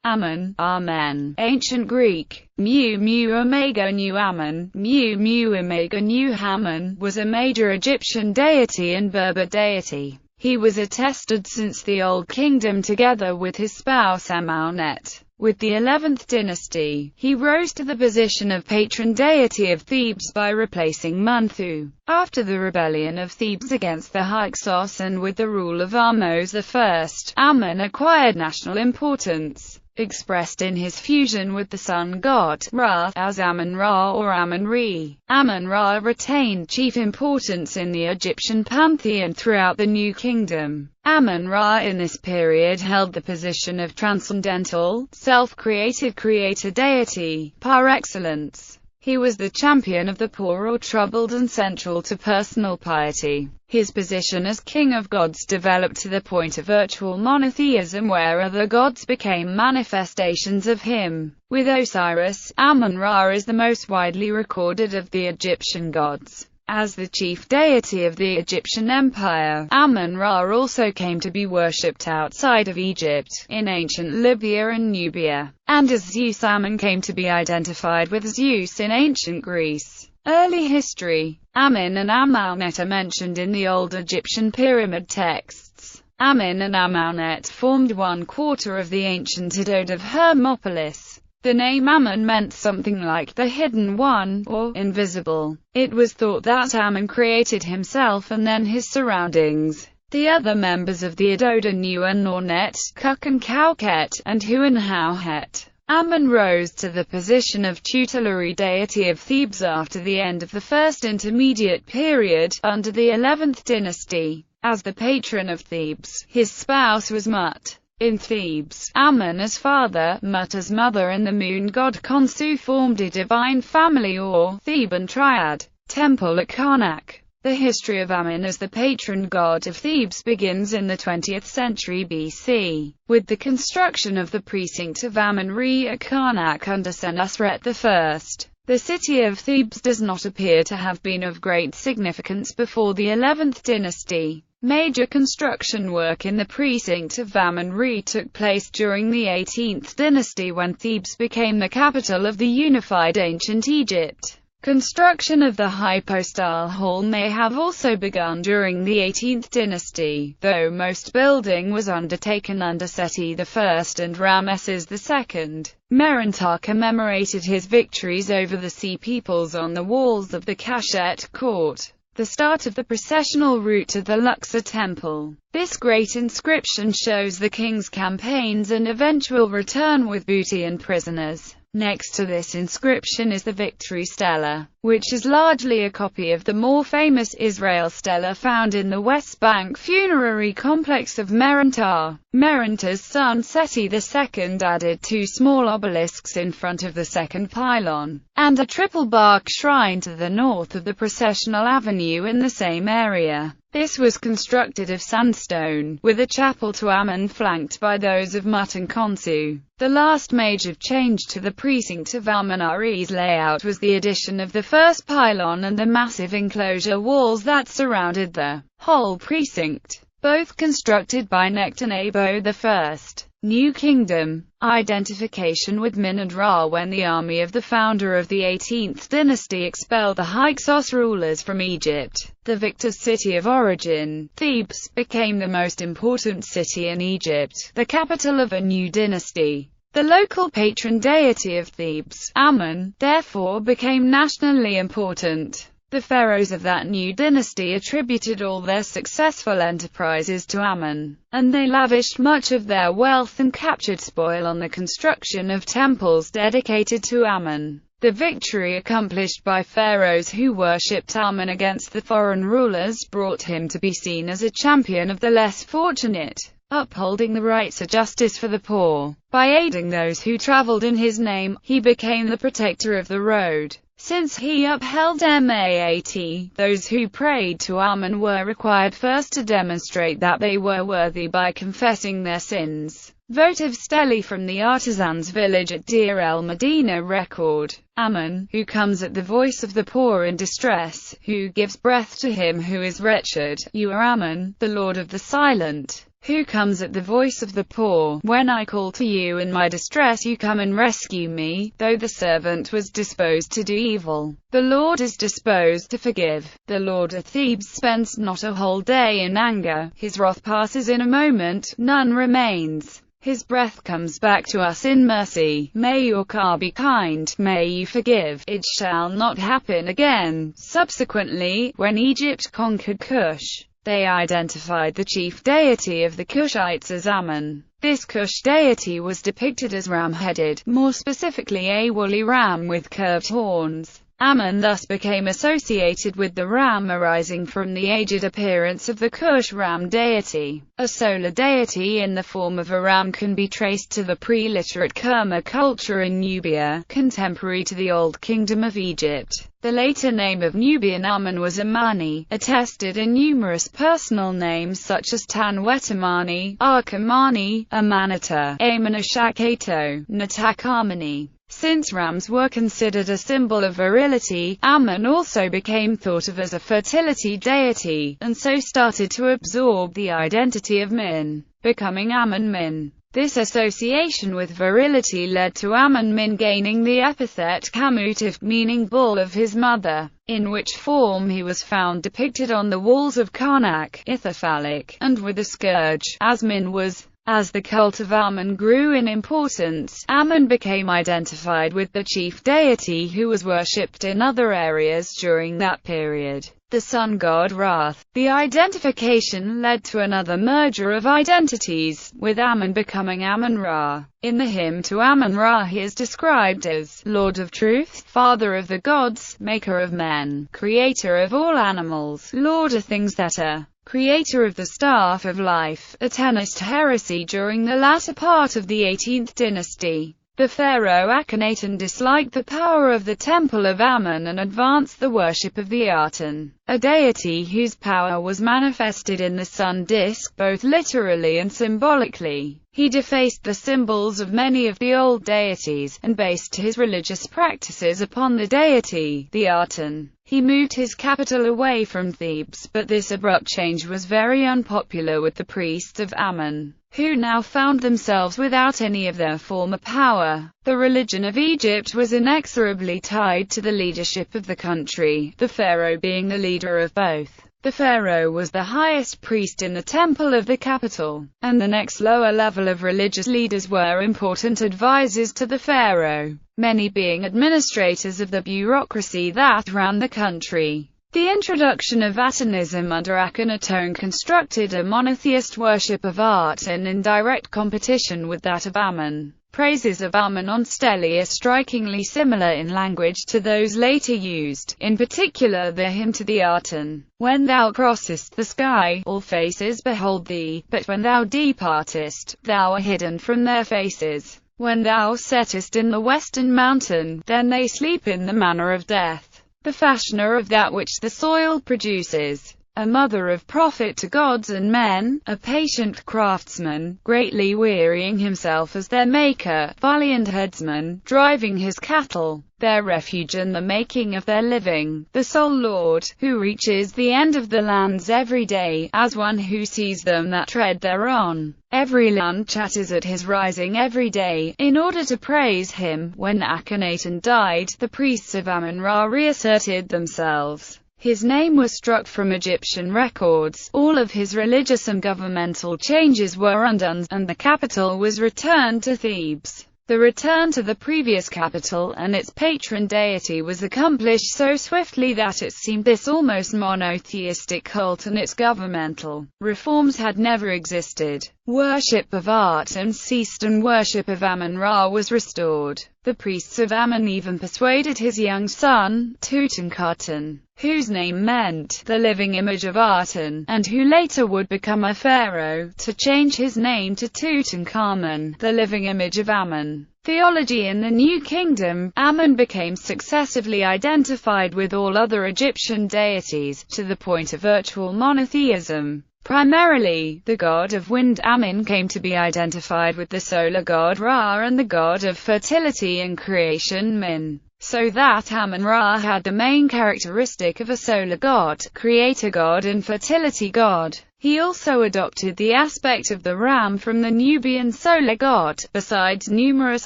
Amun, Amen. Ancient Greek, mu mu omega nu Amun, mu mu omega nu Hamun, was a major Egyptian deity and Berber deity. He was attested since the Old Kingdom together with his spouse Amunet. With the 11th dynasty, he rose to the position of patron deity of Thebes by replacing Munthu. After the rebellion of Thebes against the Hyksos and with the rule of Ahmose I, Amun acquired national importance, expressed in his fusion with the sun god, Ra, as Amun-Ra or Amun-Re. Amun-Ra retained chief importance in the Egyptian pantheon throughout the New Kingdom. Amun-Ra in this period held the position of transcendental, self-created creator deity, par excellence. He was the champion of the poor or troubled and central to personal piety. His position as king of gods developed to the point of virtual monotheism where other gods became manifestations of him. With Osiris, Amun-Ra is the most widely recorded of the Egyptian gods. As the chief deity of the Egyptian Empire, Amun-Ra also came to be worshipped outside of Egypt, in ancient Libya and Nubia. And as Zeus, Amun came to be identified with Zeus in ancient Greece. Early history. Amun and Amunet are mentioned in the old Egyptian pyramid texts. Amun and Amunet formed 1/4 of the ancient Adod of Hermopolis. The name Amun meant something like the hidden one, or invisible. It was thought that Amun created himself and then his surroundings. The other members of the Adod are Nu and Nornet, Kuk and Kauket, and Hu and Hauhet. Amun rose to the position of tutelary deity of Thebes after the end of the First Intermediate Period, under the 11th dynasty. As the patron of Thebes, his spouse was Mut. In Thebes, Amun as father, Mut as mother and the moon god Khonsu formed a divine family or Theban triad. Temple at Karnak. The history of Amun as the patron god of Thebes begins in the 20th century BC, with the construction of the precinct of Amun-Re at Karnak under Senusret I. The city of Thebes does not appear to have been of great significance before the 11th dynasty. Major construction work in the precinct of Amun-Re took place during the 18th dynasty when Thebes became the capital of the unified ancient Egypt. Construction of the hypostyle hall may have also begun during the 18th dynasty, though most building was undertaken under Seti I and Ramesses II. Merenptah commemorated his victories over the Sea peoples on the walls of the Kashet court, the start of the processional route to the Luxor temple. This great inscription shows the king's campaigns and eventual return with booty and prisoners. Next to this inscription is the Victory Stela, which is largely a copy of the more famous Israel Stela found in the West Bank funerary complex of Merenptah. Merenptah's son Seti II added 2 small obelisks in front of the second pylon, and a triple bark shrine to the north of the processional avenue in the same area. This was constructed of sandstone, with a chapel to Amun flanked by those of Mut and Khonsu. The last major change to the precinct of Amun-Re's layout was the addition of the first pylon and the massive enclosure walls that surrounded the whole precinct, both constructed by Nectanebo I. New Kingdom. Identification with Min and Ra. When the army of the founder of the 18th dynasty expelled the Hyksos rulers from Egypt, the victor's city of origin, Thebes, became the most important city in Egypt, the capital of a new dynasty. The local patron deity of Thebes, Amun, therefore became nationally important. The pharaohs of that new dynasty attributed all their successful enterprises to Amun, and they lavished much of their wealth and captured spoil on the construction of temples dedicated to Amun. The victory accomplished by pharaohs who worshipped Amun against the foreign rulers brought him to be seen as a champion of the less fortunate, upholding the rights of justice for the poor. By aiding those who traveled in his name, he became the protector of the road. Since he upheld Maat, those who prayed to Amun were required first to demonstrate that they were worthy by confessing their sins. Votive stele from the artisans' village at Deir el-Medina record. Amun, who comes at the voice of the poor in distress, who gives breath to him who is wretched. You are Amun, the Lord of the Silent, who comes at the voice of the poor. When I call to you in my distress, you come and rescue me. Though the servant was disposed to do evil, the Lord is disposed to forgive. The Lord of Thebes spends not a whole day in anger. His wrath passes in a moment, none remains. His breath comes back to us in mercy. May your car be kind, may you forgive. It shall not happen again. Subsequently, when Egypt conquered Cush, they identified the chief deity of the Cushites as Amun. This Cush deity was depicted as ram-headed, more specifically a woolly ram with curved horns. Amun thus became associated with the ram, arising from the aged appearance of the Cush ram deity. A solar deity in the form of a ram can be traced to the pre-literate Kerma culture in Nubia, contemporary to the Old Kingdom of Egypt. The later name of Nubian Amun was Amani, attested in numerous personal names such as Tanwetamani, Arkamani, Amanata, Amanashakato, Natakamani. Since rams were considered a symbol of virility, Amun also became thought of as a fertility deity, and so started to absorb the identity of Min, becoming Amun Min. This association with virility led to Amun Min gaining the epithet Kamutif, meaning bull of his mother, in which form he was found depicted on the walls of Karnak, Ithyphallic, and with a scourge, as Min was. As the cult of Amun grew in importance, Amun became identified with the chief deity who was worshipped in other areas during that period, the sun god Ra. The identification led to another merger of identities, with Amun becoming Amun-Ra. In the hymn to Amun-Ra, he is described as Lord of Truth, Father of the Gods, Maker of Men, Creator of all animals, Lord of things that are, Creator of the Staff of Life, a Tenist heresy during the latter part of the 18th dynasty. The pharaoh Akhenaten disliked the power of the Temple of Amun and advanced the worship of the Aten, a deity whose power was manifested in the sun disk, both literally and symbolically. He defaced the symbols of many of the old deities, and based his religious practices upon the deity, the Aten. He moved his capital away from Thebes, but this abrupt change was very unpopular with the priests of Amun, who now found themselves without any of their former power. The religion of Egypt was inexorably tied to the leadership of the country, the pharaoh being the leader of both. The pharaoh was the highest priest in the temple of the capital, and the next lower level of religious leaders were important advisors to the pharaoh, many being administrators of the bureaucracy that ran the country. The introduction of Atenism under Akhenaten constructed a monotheist worship of Aten in direct competition with that of Amun. Praises of Amun on stelae are strikingly similar in language to those later used, in particular the hymn to the Aten. When thou crossest the sky, all faces behold thee, but when thou departest, thou art hidden from their faces. When thou settest in the western mountain, then they sleep in the manner of death. The fashioner of that which the soil produces, a mother of profit to gods and men, a patient craftsman, greatly wearying himself as their maker, valiant headsman, driving his cattle, their refuge and the making of their living, the sole Lord, who reaches the end of the lands every day, as one who sees them that tread thereon. Every land chatters at his rising every day, in order to praise him. When Akhenaten died, the priests of Amun-Ra reasserted themselves. His name was struck from Egyptian records, all of his religious and governmental changes were undone, and the capital was returned to Thebes. The return to the previous capital and its patron deity was accomplished so swiftly that it seemed this almost monotheistic cult and its governmental reforms had never existed. Worship of Aten ceased and worship of Amun-Ra was restored. The priests of Amun even persuaded his young son, Tutankhaten, whose name meant the living image of Aten, and who later would become a pharaoh, to change his name to Tutankhamun, the living image of Amun. Theology in the New Kingdom, Amun became successively identified with all other Egyptian deities, to the point of virtual monotheism. Primarily, the god of wind Amun came to be identified with the solar god Ra and the god of fertility and creation Min. so that Amun-Ra had the main characteristic of a solar god, creator god and fertility god. He also adopted the aspect of the ram from the Nubian solar god, besides numerous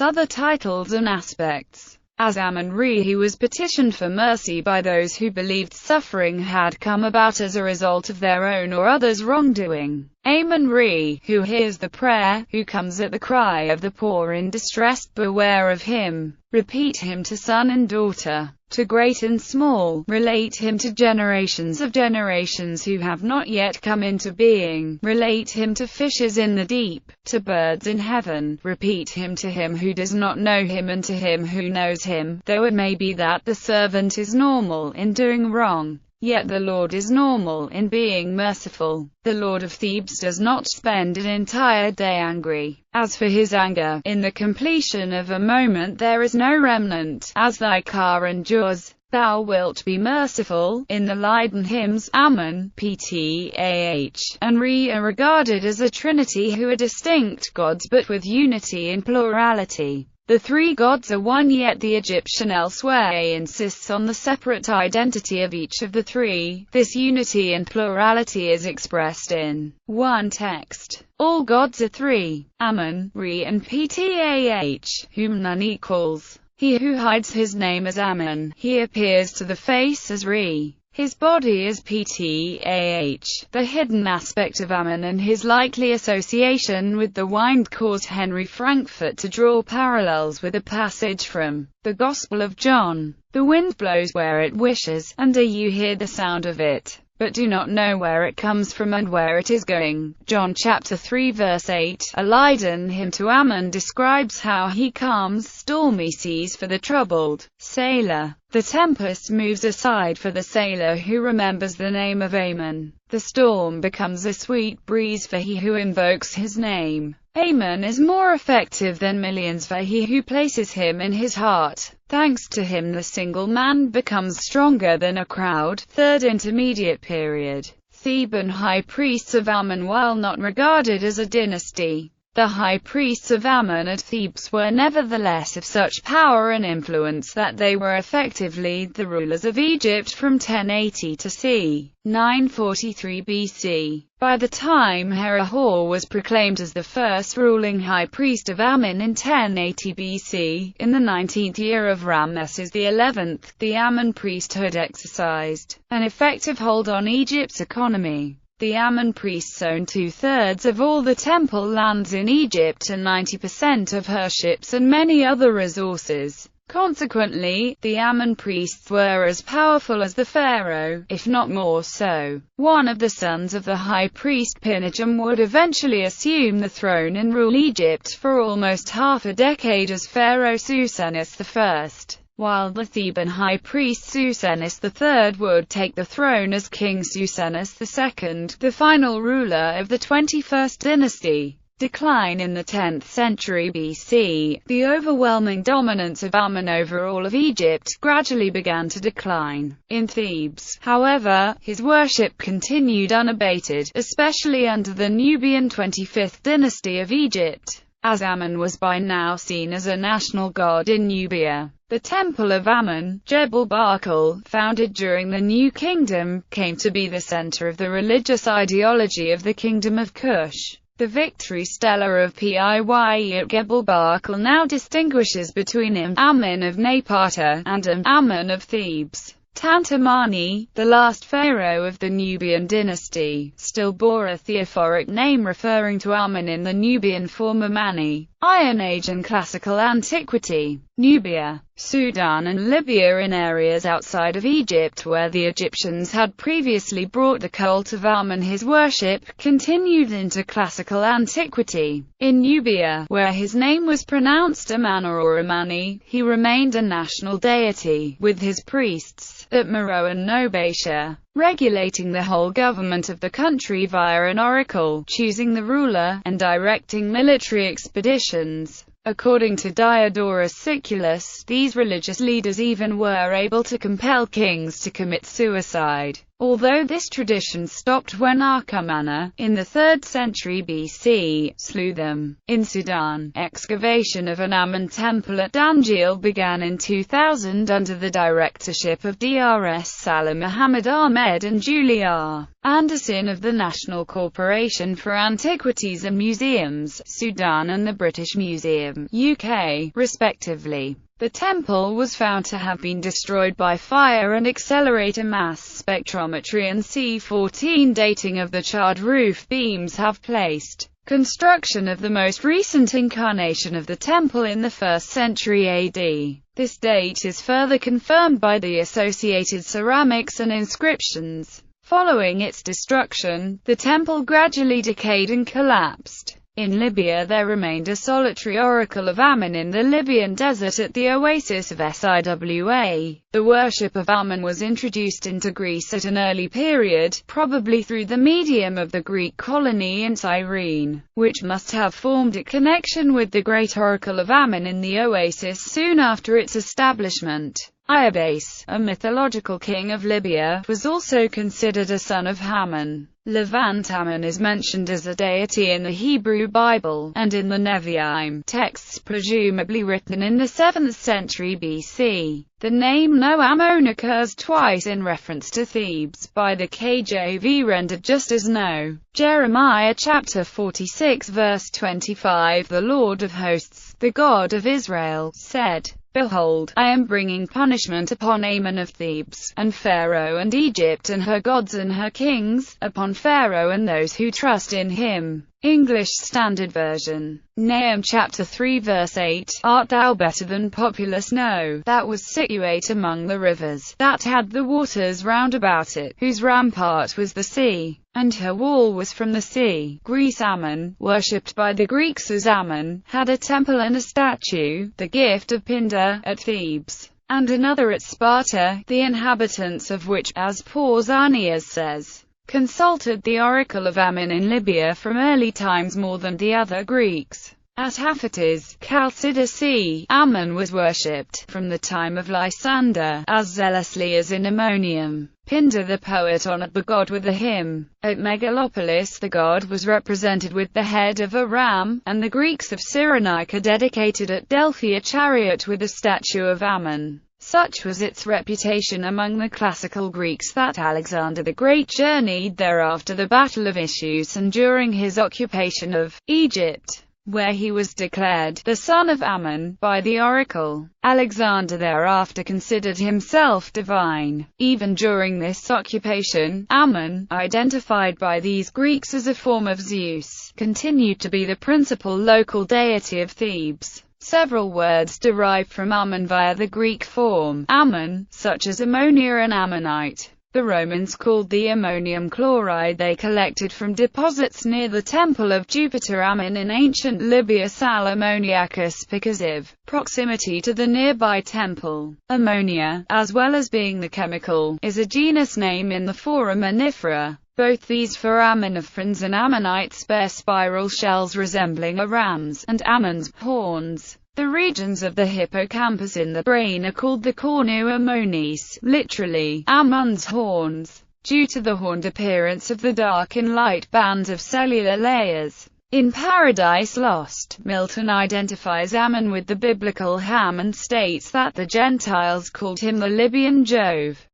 other titles and aspects. As Amun-Ra, he was petitioned for mercy by those who believed suffering had come about as a result of their own or others' wrongdoing. Amun-Ra, who hears the prayer, who comes at the cry of the poor in distress, beware of him. Repeat him to son and daughter, to great and small, relate him to generations of generations who have not yet come into being, relate him to fishes in the deep, to birds in heaven, repeat him to him who does not know him and to him who knows him, though it may be that the servant is normal in doing wrong. Yet the Lord is normal in being merciful. The Lord of Thebes does not spend an entire day angry. As for his anger, in the completion of a moment there is no remnant. As thy car endures, thou wilt be merciful. In the Leiden hymns, Amun, Ptah, and Re are regarded as a trinity who are distinct gods but with unity in plurality. The three gods are one, yet the Egyptian elsewhere insists on the separate identity of each of the three. This unity and plurality is expressed in one text. All gods are three, Amun, Re and Ptah, whom none equals. He who hides his name as Amun, he appears to the face as Re. His body is Ptah. The hidden aspect of Amun and his likely association with the wind caused Henry Frankfurt to draw parallels with a passage from the Gospel of John. The wind blows where it wishes, and you hear the sound of it, but do not know where it comes from and where it is going. John chapter 3 verse 8. A Leiden hymn to Amun describes how he calms stormy seas for the troubled sailor. The tempest moves aside for the sailor who remembers the name of Amun. The storm becomes a sweet breeze for he who invokes his name. Amun is more effective than millions for he who places him in his heart. Thanks to him the single man becomes stronger than a crowd. Third intermediate period. Theban high priests of Amun. While not regarded as a dynasty, the high priests of Amun at Thebes were nevertheless of such power and influence that they were effectively the rulers of Egypt from 1080 to c. 943 BC. By the time Herihor was proclaimed as the first ruling high priest of Amun in 1080 BC, in the 19th year of Ramesses XI, the Amun priesthood exercised an effective hold on Egypt's economy. The Amun priests owned 2/3 of all the temple lands in Egypt and 90% of her ships and many other resources. Consequently, the Amun priests were as powerful as the pharaoh, if not more so. One of the sons of the high priest Pinacham would eventually assume the throne and rule Egypt for almost half a decade as Pharaoh Susenis I. While the Theban high priest Susenis III would take the throne as King Susenis II, the final ruler of the 21st dynasty. Decline. In the 10th century BC, the overwhelming dominance of Amun over all of Egypt gradually began to decline. In Thebes, however, his worship continued unabated, especially under the Nubian 25th dynasty of Egypt, as Amun was by now seen as a national god in Nubia. The Temple of Amun, Jebel Barkal, founded during the New Kingdom, came to be the center of the religious ideology of the Kingdom of Kush. The Victory Stela of Piye at Jebel Barkal now distinguishes between Amun of Napata and Amun of Thebes. Tantamani, the last pharaoh of the Nubian dynasty, still bore a theophoric name referring to Amun in the Nubian former Mani, Iron Age and Classical Antiquity. Nubia, Sudan and Libya in areas outside of Egypt where the Egyptians had previously brought the cult of Amun, his worship continued into classical antiquity. In Nubia, where his name was pronounced Amana or Amani, he remained a national deity, with his priests at Meroe and Nobatia, regulating the whole government of the country via an oracle, choosing the ruler, and directing military expeditions. According to Diodorus Siculus, these religious leaders even were able to compel kings to commit suicide. Although this tradition stopped when Achaemenid, in the 3rd century BC, slew them. In Sudan, excavation of an Amun temple at Danjil began in 2000 under the directorship of Drs. Salah Muhammad Ahmed and Julie R. Anderson of the National Corporation for Antiquities and Museums, Sudan and the British Museum, UK, respectively. The temple was found to have been destroyed by fire and accelerator mass spectrometry, and C14 dating of the charred roof beams have placed construction of the most recent incarnation of the temple in the 1st century AD. This date is further confirmed by the associated ceramics and inscriptions. Following its destruction, the temple gradually decayed and collapsed. In Libya there remained a solitary oracle of Amun in the Libyan desert at the oasis of Siwa. The worship of Amun was introduced into Greece at an early period, probably through the medium of the Greek colony in Cyrene, which must have formed a connection with the great oracle of Amun in the oasis soon after its establishment. Iabes, a mythological king of Libya, was also considered a son of Hammon. Levant Amun is mentioned as a deity in the Hebrew Bible, and in the Nevi'im, texts presumably written in the 7th century BC. The name No Ammon occurs twice in reference to Thebes, by the KJV rendered just as No. Jeremiah chapter 46 verse 25. The Lord of hosts, the God of Israel, said, Behold, I am bringing punishment upon Ammon of Thebes, and Pharaoh and Egypt and her gods and her kings, upon Pharaoh and those who trust in him. English Standard Version. Nahum chapter 3 verse 8. Art thou better than populous No, that was situate among the rivers, that had the waters round about it, whose rampart was the sea, and her wall was from the sea. Greece. Ammon, worshipped by the Greeks as Ammon, had a temple and a statue, the gift of Pindar, at Thebes, and another at Sparta, the inhabitants of which, as Pausanias says, consulted the oracle of Ammon in Libya from early times more than the other Greeks. At Aphates, Chalcidice, Ammon was worshipped, from the time of Lysander, as zealously as in Ammonium. Pindar the poet honored the god with a hymn. At Megalopolis the god was represented with the head of a ram, and the Greeks of Cyrenaica dedicated at Delphi a chariot with a statue of Ammon. Such was its reputation among the classical Greeks that Alexander the Great journeyed there after the Battle of Issus and during his occupation of Egypt, where he was declared the son of Ammon by the oracle. Alexander thereafter considered himself divine. Even during this occupation, Ammon, identified by these Greeks as a form of Zeus, continued to be the principal local deity of Thebes. Several words derive from Ammon via the Greek form Ammon, such as ammonia and ammonite. The Romans called the ammonium chloride they collected from deposits near the temple of Jupiter Ammon in ancient Libya sal ammoniacus because of proximity to the nearby temple. Ammonia, as well as being the chemical, is a genus name in the foraminifera. Both these foraminiferae and ammonites bear spiral shells resembling a ram's, and Ammon's horns. The regions of the hippocampus in the brain are called the cornu ammonis, literally, Ammon's horns, due to the horned appearance of the dark and light bands of cellular layers. In Paradise Lost, Milton identifies Ammon with the biblical Ham and states that the Gentiles called him the Libyan Jove.